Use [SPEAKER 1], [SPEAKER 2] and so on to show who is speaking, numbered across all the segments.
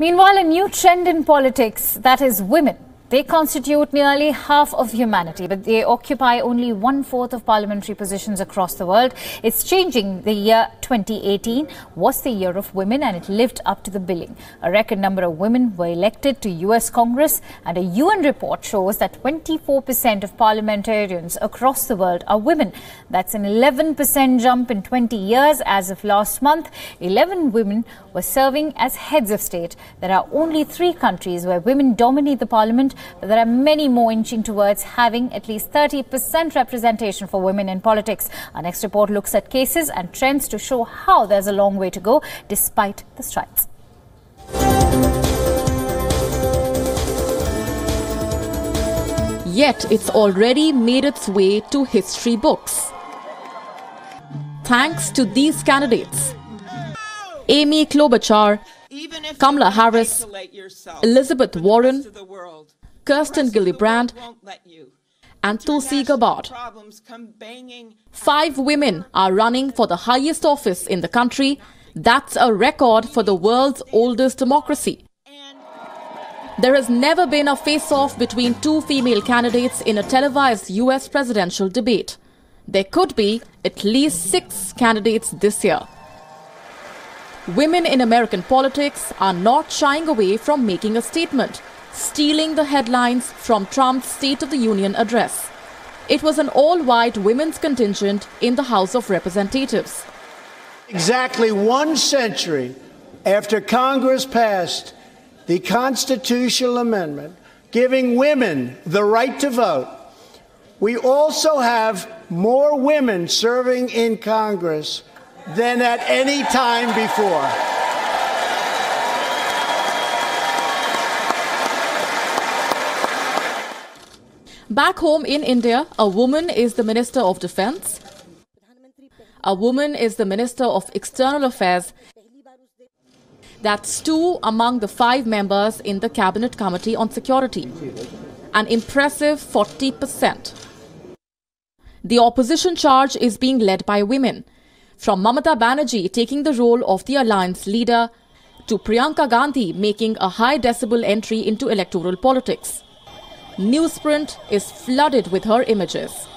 [SPEAKER 1] Meanwhile, a new trend in politics, that is women. They constitute nearly half of humanity, but they occupy only 1/4 of parliamentary positions across the world. It's changing. The year 2018 was the year of women, and it lived up to the billing. A record number of women were elected to US Congress, and a UN report shows that 24% of parliamentarians across the world are women. That's an 11% jump in 20 years. As of last month, 11 women were serving as heads of state. There are only 3 countries where women dominate the parliament, but there are many more inching towards having at least 30% representation for women in politics. Our next report looks at cases and trends to show how there's a long way to go despite the strides.
[SPEAKER 2] Yet it's already made its way to history books. Thanks to these candidates: Amy Klobuchar, Kamala Harris, Elizabeth Warren, Kirsten Gillibrand, and Tulsi Gabbard. 5 women are running for the highest office in the country. That's a record for the world's oldest democracy. There has never been a face-off between 2 female candidates in a televised US presidential debate. There could be at least 6 candidates this year. Women in American politics are not shying away from making a statement, stealing the headlines from Trump's State of the Union address. It was an all-white women's contingent in the House of Representatives.
[SPEAKER 3] Exactly 1 century after Congress passed the constitutional amendment giving women the right to vote, we also have more women serving in Congress than at any time before.
[SPEAKER 2] Back home in India, a woman is the Minister of Defence. A woman is the Minister of External Affairs. That's 2 among the 5 members in the Cabinet Committee on Security. An impressive 40%. The opposition charge is being led by women, from Mamata Banerjee taking the role of the alliance leader to Priyanka Gandhi making a high decibel entry into electoral politics. Newsprint is flooded with her images.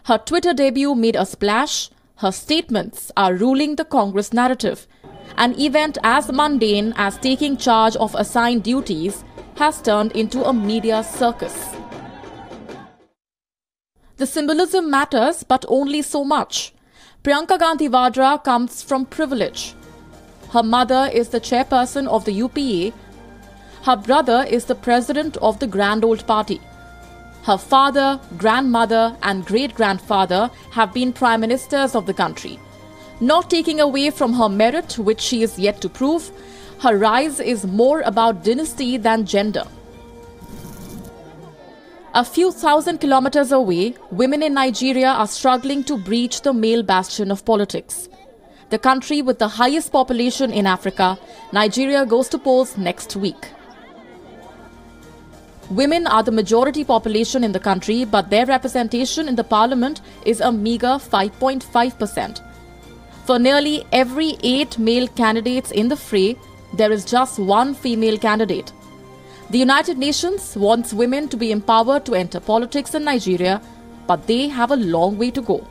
[SPEAKER 2] Her Twitter debut made a splash. Her statements are ruling the Congress narrative. An event as mundane as taking charge of assigned duties has turned into a media circus. The symbolism matters, but only so much. Priyanka Gandhi Vadra comes from privilege. Her mother is the chairperson of the UPA. Her brother is the president of the Grand Old Party. Her father, grandmother and great-grandfather have been prime ministers of the country. Not taking away from her merit, which she is yet to prove, her rise is more about dynasty than gender. A few thousand kilometers away, women in Nigeria are struggling to breach the male bastion of politics. The country with the highest population in Africa, Nigeria goes to polls next week. Women are the majority population in the country, but their representation in the parliament is a meager 5.5%. For nearly every 8 male candidates in the fray, there is just 1 female candidate. The United Nations wants women to be empowered to enter politics in Nigeria, but they have a long way to go.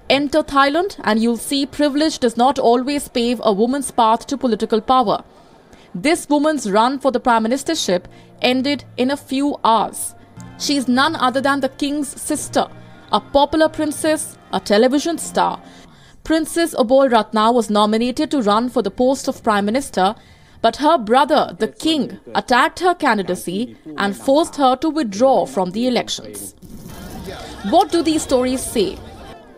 [SPEAKER 2] Enter Thailand and you'll see privilege does not always pave a woman's path to political power. This woman's run for the prime ministership ended in a few hours. She is none other than the king's sister, a popular princess, a television star. Princess Obol Ratna was nominated to run for the post of prime minister, but her brother, the king, attacked her candidacy and forced her to withdraw from the elections. What do these stories say?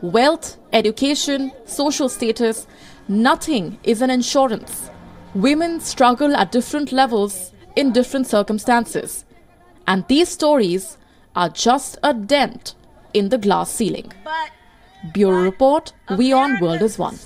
[SPEAKER 2] Wealth, education, social status, nothing is an insurance. Women struggle at different levels in different circumstances. And these stories are just a dent in the glass ceiling. Bureau Report, Wion World is One.